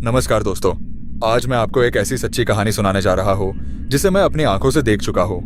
नमस्कार दोस्तों। आज मैं आपको एक ऐसी सच्ची कहानी सुनाने जा रहा हूँ जिसे मैं अपनी आंखों से देख चुका हूँ।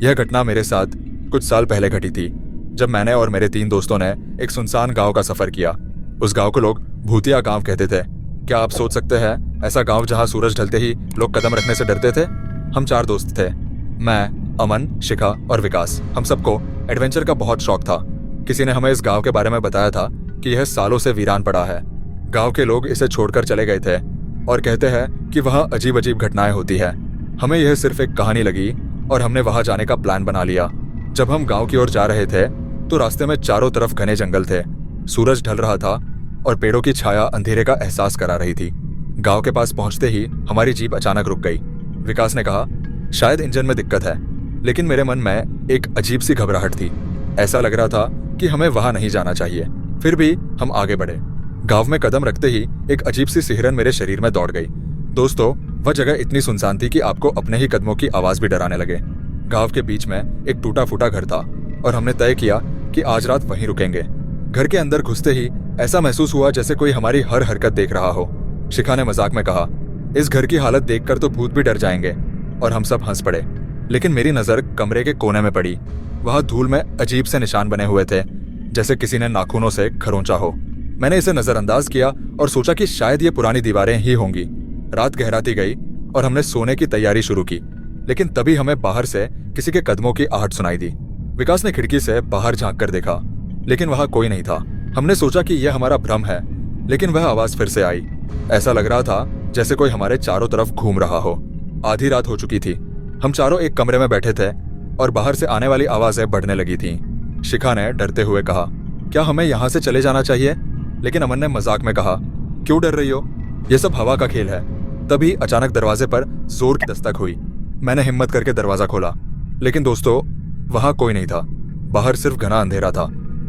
यह घटना मेरे साथ कुछ साल पहले घटी थी, जब मैंने और मेरे 3 दोस्तों ने एक सुनसान गांव का सफर किया। उस गांव को लोग भूतिया गांव कहते थे। क्या आप सोच सकते हैं, ऐसा गांव जहां सूरज ढलते ही लोग कदम रखने से डरते थे। हम 4 दोस्त थे, मैं, अमन, शिखा और विकास। हम सबको एडवेंचर का बहुत शौक था। किसी ने हमें इस गांव के बारे में बताया था कि यह सालों से वीरान पड़ा है। गांव के लोग इसे छोड़कर चले गए थे और कहते हैं कि वहाँ अजीब अजीब घटनाएं होती है। हमें यह सिर्फ एक कहानी लगी और हमने वहां जाने का प्लान बना लिया। जब हम गांव की ओर जा रहे थे तो रास्ते में चारों तरफ घने जंगल थे। सूरज ढल रहा था और पेड़ों की छाया अंधेरे का एहसास करा रही थी। गांव के पास पहुंचते ही हमारी जीप अचानक रुक गई। विकास ने कहा, शायद इंजन में दिक्कत है, लेकिन मेरे मन में एक अजीब सी घबराहट थी। ऐसा लग रहा था कि हमें वहां नहीं जाना चाहिए। फिर भी हम आगे बढ़े। गांव में कदम रखते ही एक अजीब सी सिहरन मेरे शरीर में दौड़ गई। दोस्तों, वह जगह इतनी सुनसान थी कि आपको अपने ही कदमों की आवाज भी डराने लगे। गांव के बीच में एक टूटा फूटा घर था और हमने तय किया कि आज रात वहीं रुकेंगे। घर के अंदर घुसते ही ऐसा महसूस हुआ जैसे कोई हमारी हर हरकत देख रहा हो। शिखा ने मजाक में कहा, इस घर की हालत देखकर तो भूत भी डर जाएंगे, और हम सब हंस पड़े। लेकिन मेरी नजर कमरे के कोने में पड़ी। वहां धूल में अजीब से निशान बने हुए थे, जैसे किसी ने नाखूनों से खरोंचा हो। मैंने इसे नजरअंदाज किया और सोचा कि शायद ये पुरानी दीवारें ही होंगी। रात गहराती गई और हमने सोने की तैयारी शुरू की, लेकिन तभी हमें बाहर से किसी के कदमों की आहट सुनाई दी। विकास ने खिड़की से बाहर झांक कर देखा, लेकिन वहां कोई नहीं था। हमने सोचा कि यह हमारा भ्रम है, लेकिन वह आवाज फिर से आई। ऐसा लग रहा था जैसे कोई हमारे चारों तरफ घूम रहा हो। आधी रात हो चुकी थी। हम चारों एक कमरे में बैठे थे और बाहर से आने वाली आवाजें बढ़ने लगी थीं। शिखा ने डरते हुए कहा, क्या हमें यहाँ से चले जाना चाहिए? लेकिन अमन ने मजाक में कहा, क्यों डर रही हो, यह सब हवा का खेल है। तभी अचानक दरवाजे पर जोर की दस्तक हुई। मैंने हिम्मत करके दरवाजा खोला, लेकिन दोस्तों वहां कोई नहीं था। बाहर सिर्फ घना अंधेरा था।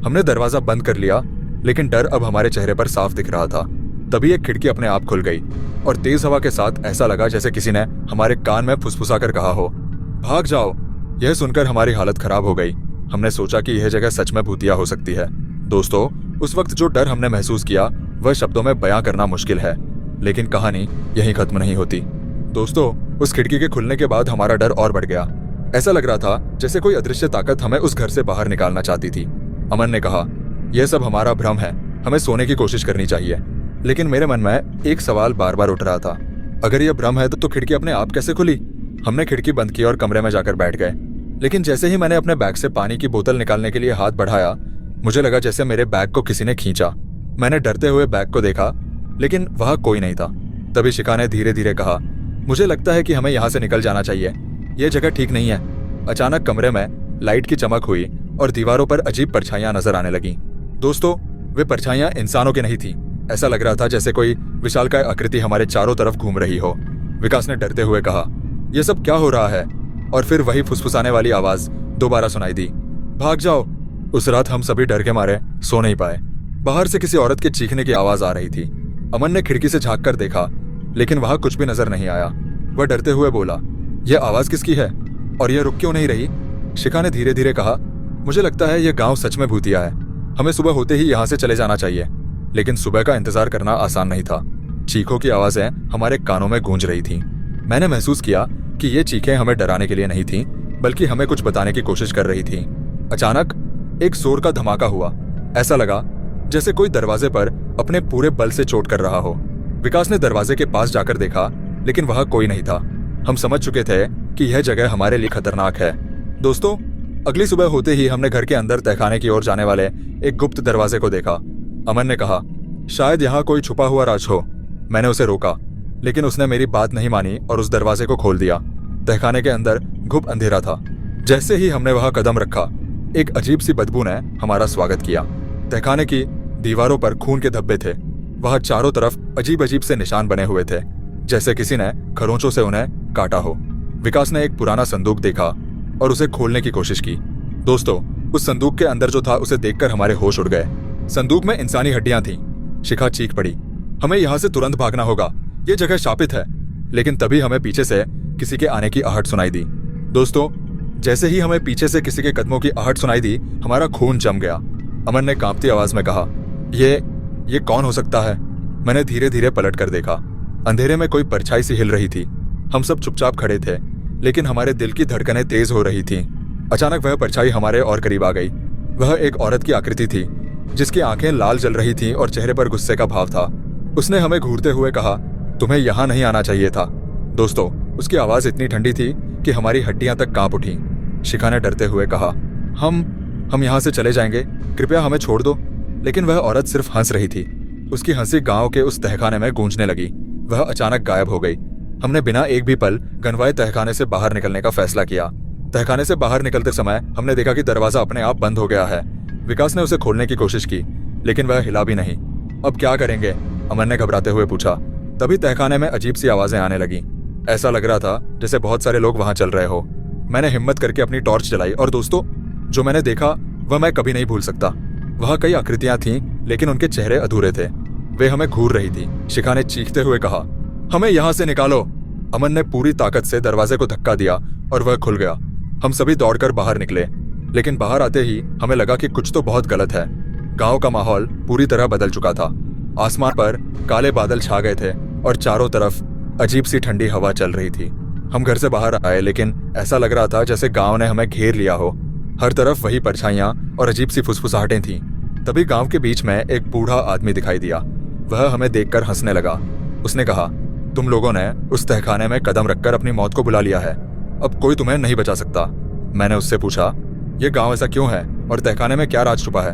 हमने दरवाजा बंद कर लिया, लेकिन डर अब हमारे चेहरे पर साफ दिख रहा था। तभी एक खिड़की अपने आप खुल गई और तेज हवा के साथ ऐसा लगा जैसे किसी ने हमारे कान में फुसफुसा कर कहा हो, भाग जाओ। यह सुनकर हमारी हालत खराब हो गई। हमने सोचा कि यह जगह सच में भूतिया हो सकती है। दोस्तों, उस वक्त जो डर हमने महसूस किया वह शब्दों में बयां करना मुश्किल है, लेकिन कहानी यहीं खत्म नहीं होती। दोस्तों, उस खिड़की के खुलने के बाद हमारा डर और बढ़ गया। ऐसा लग रहा था जैसे कोई अदृश्य ताकत हमें उस घर से बाहर निकालना चाहती थी। अमन ने कहा, यह सब हमारा भ्रम है, हमें सोने की कोशिश करनी चाहिए। लेकिन मेरे मन में एक सवाल बार बार उठ रहा था, अगर यह भ्रम है तो खिड़की अपने आप कैसे खुली? हमने खिड़की बंद की और कमरे में जाकर बैठ गए। लेकिन जैसे ही मैंने अपने बैग से पानी की बोतल निकालने के लिए हाथ बढ़ाया, मुझे लगा जैसे मेरे बैग को किसी ने खींचा। मैंने डरते हुए बैग को देखा, लेकिन वहां कोई नहीं था। तभी शिखा ने धीरे धीरे कहा, मुझे लगता है कि हमें यहाँ से निकल जाना चाहिए, यह जगह ठीक नहीं है। अचानक कमरे में लाइट की चमक हुई और दीवारों पर अजीब परछाइयां नजर आने लगी। दोस्तों, वे परछाइयां इंसानों की नहीं थी। ऐसा लग रहा था जैसे कोई विशालकाय आकृति हमारे चारों तरफ घूम रही हो। विकास ने डरते हुए कहा, यह सब क्या हो रहा है? और फिर वही फुसफुसाने वाली आवाज दोबारा सुनाई दी, भाग जाओ। उस रात हम सभी डर के मारे सो नहीं पाए। बाहर से किसी औरत के चीखने की आवाज आ रही थी। अमन ने खिड़की से झांक कर देखा, लेकिन वहां कुछ भी नजर नहीं आया। वह डरते हुए बोला, यह आवाज किसकी है और यह रुक क्यों नहीं रही? शिखा ने धीरे धीरे कहा, मुझे लगता है यह गांव सच में भूतिया है। हमें सुबह होते ही यहाँ से चले जाना चाहिए। लेकिन सुबह का इंतजार करना आसान नहीं था। चीखों की आवाजें हमारे कानों में गूंज रही थी। मैंने महसूस किया कि ये चीखें हमें डराने के लिए नहीं थी, बल्कि हमें कुछ बताने की कोशिश कर रही थी। अचानक एक जोर का धमाका हुआ। ऐसा लगा जैसे कोई दरवाजे पर अपने पूरे बल से चोट कर रहा हो। विकास ने दरवाजे के पास जाकर देखा, लेकिन वहां कोई नहीं था। हम समझ चुके थे कि यह जगह हमारे लिए खतरनाक है। दोस्तों, अगली सुबह होते ही हमने घर के अंदर तहखाने की ओर जाने वाले एक गुप्त दरवाजे को देखा। अमन ने कहा, शायद यहाँ कोई छुपा हुआ राज हो। मैंने उसे रोका, लेकिन उसने मेरी बात नहीं मानी और उस दरवाजे को खोल दिया। तहखाने के अंदर घुप अंधेरा था। जैसे ही हमने वहां कदम रखा, एक अजीब सी बदबू ने हमारा स्वागत किया। तहखाने की दीवारों पर खून के धब्बे थे। वहां चारों तरफ अजीब अजीब से निशान बने हुए थे, जैसे किसी ने खरोंचों से उन्हें काटा हो। विकास ने एक पुराना संदूक देखा और उसे खोलने की कोशिश की। दोस्तों, उस संदूक के अंदर जो था उसे देखकर हमारे होश उड़ गए। संदूक में इंसानी हड्डियां थीं। शिखा चीख पड़ी, हमें यहाँ से तुरंत भागना होगा, ये जगह शापित है। लेकिन तभी हमें पीछे से किसी के आने की आहट सुनाई दी। दोस्तों, जैसे ही हमें पीछे से किसी के कदमों की आहट सुनाई दी, हमारा खून जम गया। अमन ने कांपती आवाज में कहा, ये कौन हो सकता है? मैंने धीरे धीरे पलट कर देखा। अंधेरे में कोई परछाई सी हिल रही थी। हम सब चुपचाप खड़े थे, लेकिन हमारे दिल की धड़कनें तेज हो रही थीं। अचानक वह परछाई हमारे और करीब आ गई। वह एक औरत की आकृति थी, जिसकी आंखें लाल जल रही थीं और चेहरे पर गुस्से का भाव था। उसने हमें घूरते हुए कहा, तुम्हें यहाँ नहीं आना चाहिए था। दोस्तों, उसकी आवाज इतनी ठंडी थी कि हमारी हड्डियां तक कांप उठी। शिखा ने डरते हुए कहा, हम यहाँ से चले जाएंगे, कृपया हमें छोड़ दो। लेकिन वह औरत सिर्फ हंस रही थी। उसकी हंसी गांव के उस तहखाने में गूंजने लगी। वह अचानक गायब हो गई। हमने बिना एक भी पल गनवाए तहखाने से बाहर निकलने का फैसला किया। तहखाने से बाहर निकलते समय हमने देखा कि दरवाजा अपने आप बंद हो गया है। विकास ने उसे खोलने की कोशिश की, लेकिन वह हिला भी नहीं। अब क्या करेंगे? अमन ने घबराते हुए पूछा। तभी तहखाने में अजीब सी आवाजें आने लगी। ऐसा लग रहा था जैसे बहुत सारे लोग वहां चल रहे हो। मैंने हिम्मत करके अपनी टॉर्च जलाई और दोस्तों, जो मैंने देखा वह मैं कभी नहीं भूल सकता। वहां कई आकृतियां थीं, लेकिन उनके चेहरे अधूरे थे। वे हमें घूर रही थी। शिखा ने चीखते हुए कहा, हमें यहाँ से निकालो। अमन ने पूरी ताकत से दरवाजे को धक्का दिया और वह खुल गया। हम सभी दौड़कर बाहर निकले, लेकिन बाहर आते ही हमें लगा कि कुछ तो बहुत गलत है। गांव का माहौल पूरी तरह बदल चुका था। आसमान पर काले बादल छा गए थे और चारों तरफ अजीब सी ठंडी हवा चल रही थी। हम घर से बाहर आए, लेकिन ऐसा लग रहा था जैसे गांव ने हमें घेर लिया हो। हर तरफ वही परछाइयां और अजीब सी फुसफुसाहटें थीं। तभी गांव के बीच में एक बूढ़ा आदमी दिखाई दिया। वह हमें देखकर हंसने लगा। उसने कहा, तुम लोगों ने उस तहखाने में कदम रखकर अपनी मौत को बुला लिया है। अब कोई तुम्हें नहीं बचा सकता। मैंने उससे पूछा, यह गांव ऐसा क्यों है और तहखाने में क्या राज छुपा है?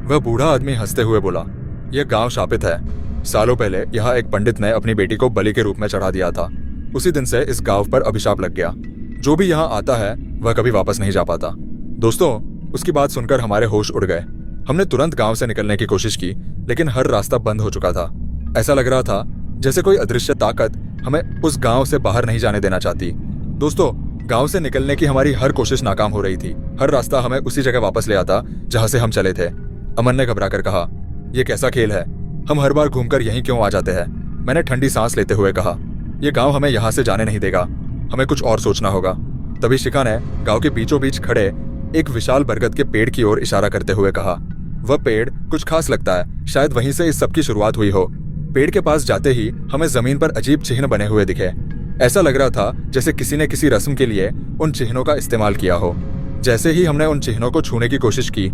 वह बूढ़ा आदमी हंसते हुए बोला, यह गांव शापित है। सालों पहले यहाँ एक पंडित ने अपनी बेटी को बलि के रूप में चढ़ा दिया था। उसी दिन से इस गांव पर अभिशाप लग गया। जो भी यहाँ आता है वह कभी वापस नहीं जा पाता। दोस्तों, उसकी बात सुनकर हमारे होश उड़ गए। हमने तुरंत गांव से निकलने की कोशिश की, लेकिन हर रास्ता बंद हो चुका था। ऐसा लग रहा था जैसे कोई अदृश्य ताकत हमें उस गांव से बाहर नहीं जाने देना चाहती। दोस्तों, गांव से निकलने की हमारी हर कोशिश नाकाम हो रही थी। हर रास्ता हमें उसी जगह वापस ले आता जहां से हम चले थे। अमन ने घबराकर कहा, यह कैसा खेल है? हम हर बार घूमकर यहीं क्यों आ जाते हैं? मैंने ठंडी सांस लेते हुए कहा, यह गांव हमें यहाँ से जाने नहीं देगा। हमें कुछ और सोचना होगा। तभी शिखा ने गांव के बीचों बीच खड़े एक विशाल बरगद के पेड़ की ओर इशारा करते हुए कहा, वह पेड़ कुछ खास लगता है। शायद वहीं से इस सब की शुरुआत हुई हो। पेड़ के पास जाते ही हमें जमीन पर अजीब चिन्ह बने हुए दिखे। ऐसा लग रहा था जैसे किसी ने किसी रस्म के लिए उन चिन्हों का इस्तेमाल किया हो। जैसे ही हमने उन चिन्हों को छूने की कोशिश की,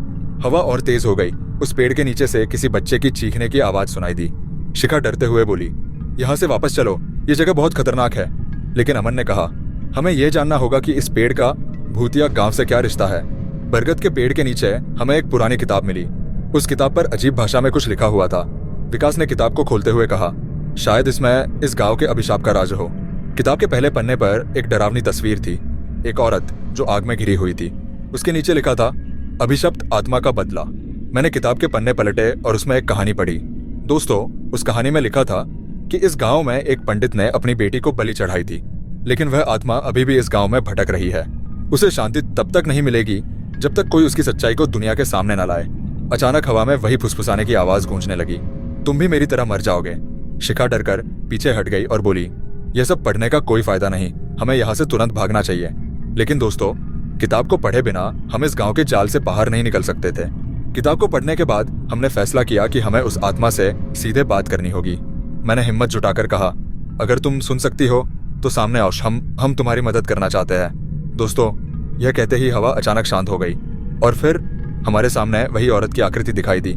हवा और तेज हो गई। उस पेड़ के नीचे से किसी बच्चे की चीखने की आवाज सुनाई दी। शिखा डरते हुए बोली, यहाँ से वापस चलो, ये जगह बहुत खतरनाक है। लेकिन अमन ने कहा, हमें यह जानना होगा कि इस पेड़ का भूतिया गांव से क्या रिश्ता है। बरगद के पेड़ के नीचे हमें एक पुरानी किताब मिली। उस किताब पर अजीब भाषा में कुछ लिखा हुआ था। विकास ने किताब को खोलते हुए कहा, शायद इसमें इस गांव के अभिशाप का राज हो। किताब के पहले पन्ने पर एक डरावनी तस्वीर थी, एक औरत जो आग में घिरी हुई थी। उसके नीचे लिखा था, अभिशप्त आत्मा का बदला। मैंने किताब के पन्ने पलटे और उसमें एक कहानी पढ़ी। दोस्तों, उस कहानी में लिखा था कि इस गांव में एक पंडित ने अपनी बेटी को बलि चढ़ाई थी, लेकिन वह आत्मा अभी भी इस गांव में भटक रही है। उसे शांति तब तक नहीं मिलेगी जब तक कोई उसकी सच्चाई को दुनिया के सामने न लाए। अचानक हवा में वही फुसफुसाने की आवाज गूंजने लगी, तुम भी मेरी तरह मर जाओगे। शिखा डरकर पीछे हट गई और बोली, यह सब पढ़ने का कोई फायदा नहीं, हमें यहाँ से तुरंत भागना चाहिए। लेकिन दोस्तों, किताब को पढ़े बिना हम इस गांव के जाल से बाहर नहीं निकल सकते थे। किताब को पढ़ने के बाद हमने फैसला किया कि हमें उस आत्मा से सीधे बात करनी होगी। मैंने हिम्मत जुटाकर कहा, अगर तुम सुन सकती हो तो सामने आओ, हम तुम्हारी मदद करना चाहते हैं। दोस्तों, यह कहते ही हवा अचानक शांत हो गई और फिर हमारे सामने वही औरत की आकृति दिखाई दी।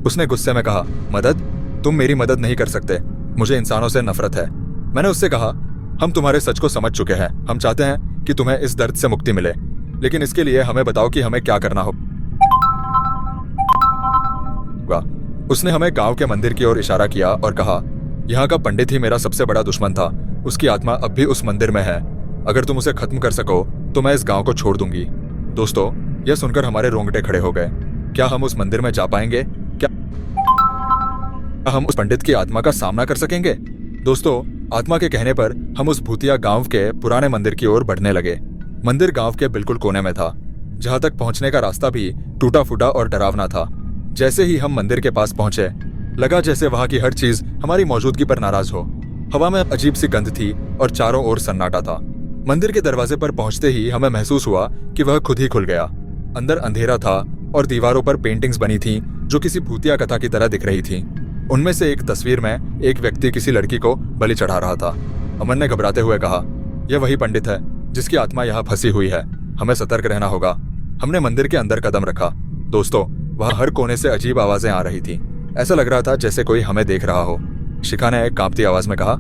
उसने गुस्से में कहा, मदद? तुम मेरी मदद नहीं कर सकते, मुझे इंसानों से नफरत है। मैंने उससे कहा, हम तुम्हारे सच को समझ चुके हैं। हम चाहते हैं कि तुम्हें इस दर्द से मुक्ति मिले, लेकिन इसके लिए हमें बताओ कि हमें क्या करना होगा। उसने हमें गांव के मंदिर की ओर इशारा किया और कहा, यहाँ का पंडित ही मेरा सबसे बड़ा दुश्मन था। उसकी आत्मा अब भी उस मंदिर में है। अगर तुम उसे खत्म कर सको तो मैं इस गांव को छोड़ दूंगी। दोस्तों, यह सुनकर हमारे रोंगटे खड़े हो गए। क्या हम उस मंदिर में जा पाएंगे? क्या हम उस पंडित की आत्मा का सामना कर सकेंगे? दोस्तों, आत्मा के कहने पर हम उस भूतिया गांव के पुराने मंदिर की ओर बढ़ने लगे। मंदिर गांव के बिल्कुल कोने में था, जहां तक पहुंचने का रास्ता भी टूटा फूटा और डरावना था। जैसे ही हम मंदिर के पास पहुंचे, लगा जैसे वहां की हर चीज हमारी मौजूदगी पर नाराज हो। हवा में अजीब सी गंध थी और चारों ओर सन्नाटा था। मंदिर के दरवाजे पर पहुंचते ही हमें महसूस हुआ कि वह खुद ही खुल गया। अंदर अंधेरा था और दीवारों पर पेंटिंग्स बनी थीं जो किसी भूतिया कथा की तरह दिख रही थीं। उनमें से एक तस्वीर में एक व्यक्ति किसी लड़की को बलि चढ़ा रहा था। अमन ने घबराते हुए कहा, यह वही पंडित है जिसकी आत्मा यहाँ फंसी हुई है, हमें सतर्क रहना होगा। हमने मंदिर के अंदर कदम रखा। दोस्तों, वहाँ हर कोने से अजीब आवाजें आ रही थी। ऐसा लग रहा था जैसे कोई हमें देख रहा हो। शिखा ने एक कांपती आवाज में कहा,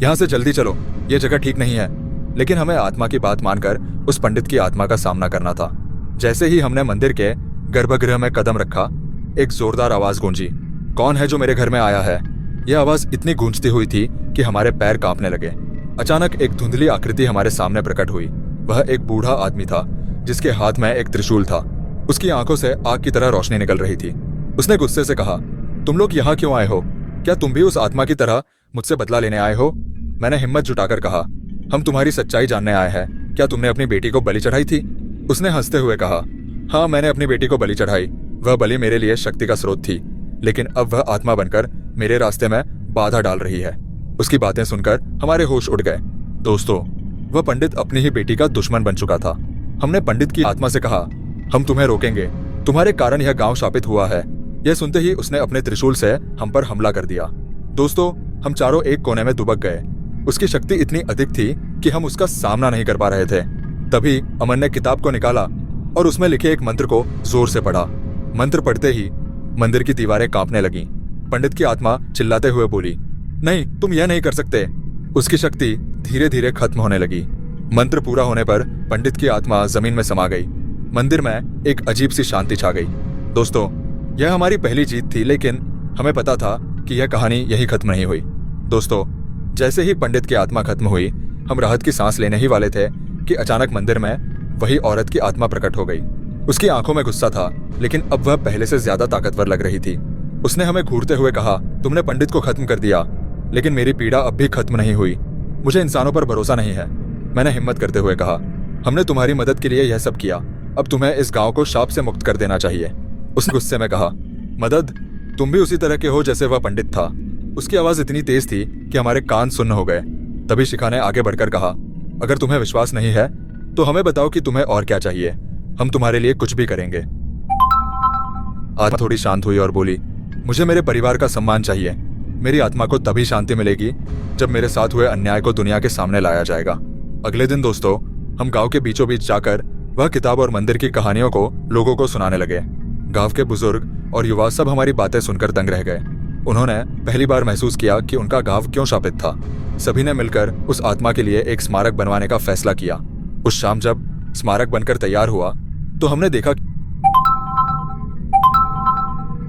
यहाँ से जल्दी चलो, ये जगह ठीक नहीं है। लेकिन हमें आत्मा की बात मानकर उस पंडित की आत्मा का सामना करना था। जैसे ही हमने मंदिर के गर्भगृह में कदम रखा, एक जोरदार आवाज गूंजी, कौन है जो मेरे घर में आया है? यह आवाज इतनी गूंजती हुई थी कि हमारे पैर कांपने लगे। अचानक एक धुंधली आकृति हमारे सामने प्रकट हुई। वह एक बूढ़ा आदमी था जिसके हाथ में एक त्रिशूल था। उसकी आंखों से आग की तरह रोशनी निकल रही थी। उसने गुस्से से कहा, तुम लोग यहाँ क्यों आए हो? क्या तुम भी उस आत्मा की तरह मुझसे बदला लेने आए हो? मैंने हिम्मत जुटाकर कहा, हम तुम्हारी सच्चाई जानने आए हैं। क्या तुमने अपनी बेटी को बलि चढ़ाई थी? उसने हंसते हुए कहा, हाँ, मैंने अपनी बेटी को बलि चढ़ाई। वह बलि मेरे लिए शक्ति का स्रोत थी, लेकिन अब वह आत्मा बनकर मेरे रास्ते में बाधा डाल रही है। उसकी बातें सुनकर हमारे होश उड़ गए। दोस्तों, वह पंडित अपनी ही बेटी का दुश्मन बन चुका था। हमने पंडित की आत्मा से कहा, हम तुम्हें रोकेंगे, तुम्हारे कारण यह गांव शापित हुआ है। यह सुनते ही उसने अपने त्रिशूल से हम पर हमला कर दिया। दोस्तों, हम चारों एक कोने में दुबक गए। उसकी शक्ति इतनी अधिक थी कि हम उसका सामना नहीं कर पा रहे थे। तभी अमन ने किताब को निकाला और उसमें लिखे एक मंत्र को जोर से पढ़ा। मंत्र पढ़ते ही मंदिर की दीवारें कांपने लगीं। पंडित की आत्मा चिल्लाते हुए बोली, नहीं, तुम यह नहीं कर सकते। उसकी शक्ति धीरे धीरे खत्म होने लगी। मंत्र पूरा होने पर पंडित की आत्मा जमीन में समा गई। मंदिर में एक अजीब सी शांति छा गई। दोस्तों, यह हमारी पहली जीत थी, लेकिन हमें पता था कि यह कहानी यही खत्म नहीं हुई। दोस्तों, जैसे ही पंडित की आत्मा खत्म हुई, हम राहत की सांस लेने ही वाले थे कि अचानक मंदिर में वही औरत की आत्मा प्रकट हो गई। उसकी आंखों में गुस्सा था, लेकिन अब वह पहले से ज्यादा ताकतवर लग रही थी। उसने हमें घूरते हुए कहा, तुमने पंडित को खत्म कर दिया, लेकिन मेरी पीड़ा अब भी खत्म नहीं हुई। मुझे इंसानों पर भरोसा नहीं है। मैंने हिम्मत करते हुए कहा, हमने तुम्हारी मदद के लिए यह सब किया, अब तुम्हें इस गांव को शाप से मुक्त कर देना चाहिए। उसने गुस्से में कहा, मदद? तुम भी उसी तरह के हो जैसे वह पंडित था। उसकी आवाज इतनी तेज थी कि हमारे कान सुन्न हो गए। तभी शिखा ने आगे बढ़कर कहा, अगर तुम्हें विश्वास नहीं है तो हमें बताओ कि तुम्हें और क्या चाहिए, हम तुम्हारे लिए कुछ भी करेंगे। आत्मा थोड़ी शांत हुई और बोली, मुझे मेरे परिवार का सम्मान चाहिए। मेरी आत्मा को तभी शांति मिलेगी जब मेरे साथ हुए अन्याय को दुनिया के सामने लाया जाएगा। अगले दिन दोस्तों, हम गांव के बीचों बीच जाकर वह किताब और मंदिर की कहानियों को लोगों को सुनाने लगे। गांव के बुजुर्ग और युवा सब हमारी बातें सुनकर दंग रह गए। उन्होंने पहली बार महसूस किया कि उनका गांव क्यों शापित था। सभी ने मिलकर उस आत्मा के लिए एक स्मारक बनवाने का फैसला किया। उस शाम जब स्मारक बनकर तैयार हुआ तो हमने देखा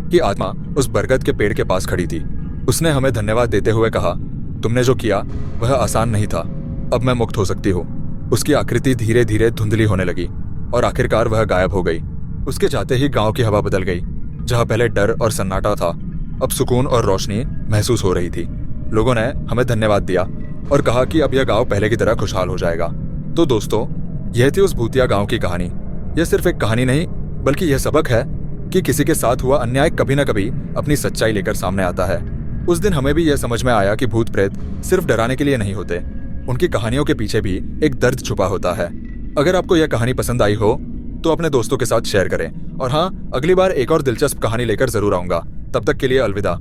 कि आत्मा उस बरगद के पेड़ के पास खड़ी थी। उसने हमें धन्यवाद देते हुए कहा, तुमने जो किया वह आसान नहीं था, अब मैं मुक्त हो सकती हूँ। उसकी आकृति धीरे धीरे धुंधली होने लगी और आखिरकार वह गायब हो गई। उसके जाते ही गांव की हवा बदल गई। जहाँ पहले डर और सन्नाटा था, अब सुकून और रोशनी महसूस हो रही थी। लोगों ने हमें धन्यवाद दिया और कहा कि अब यह गांव पहले की तरह खुशहाल हो जाएगा। तो दोस्तों, यह थी उस भूतिया गांव की कहानी। यह सिर्फ एक कहानी नहीं, बल्कि यह सबक है कि किसी के साथ हुआ अन्याय कभी न कभी अपनी सच्चाई लेकर सामने आता है। उस दिन हमें भी यह समझ में आया कि भूत प्रेत सिर्फ डराने के लिए नहीं होते, उनकी कहानियों के पीछे भी एक दर्द छुपा होता है। अगर आपको यह कहानी पसंद आई हो तो अपने दोस्तों के साथ शेयर करें। और हाँ, अगली बार एक और दिलचस्प कहानी लेकर जरूर आऊंगा। तब तक के लिए अलविदा।